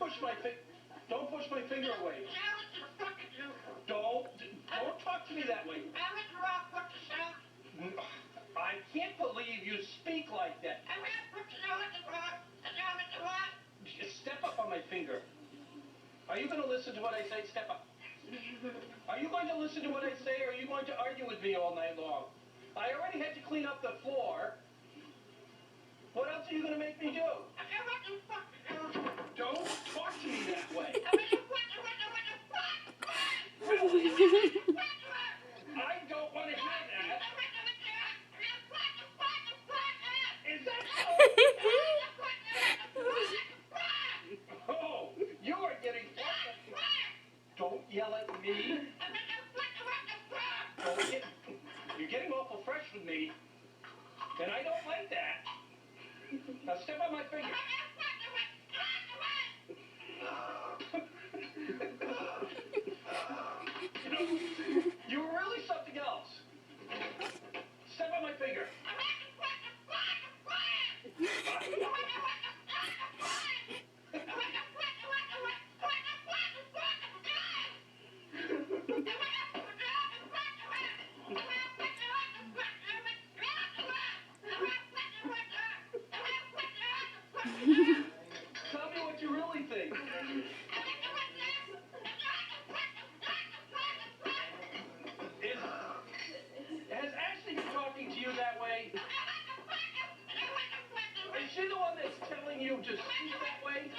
push my finger. Don't push my finger away. Don't talk to me that way. I can't believe you speak like that. Step up on my finger. Are you going to listen to what I say? Step up. Are you going to listen to what I say, or are you going to argue with me all night long? I already had to clean up the floor. What else are you going to make me do? Don't talk to me that way. I don't want to hear that. Is that so? Oh, you are getting... Don't yell at me. You're getting awful fresh with me, and I don't like that. Now step on my finger. You know, you were really something else. Step on my finger. Tell me what you really think. Has Ashley been talking to you that way? Is she the one that's telling you to speak that way?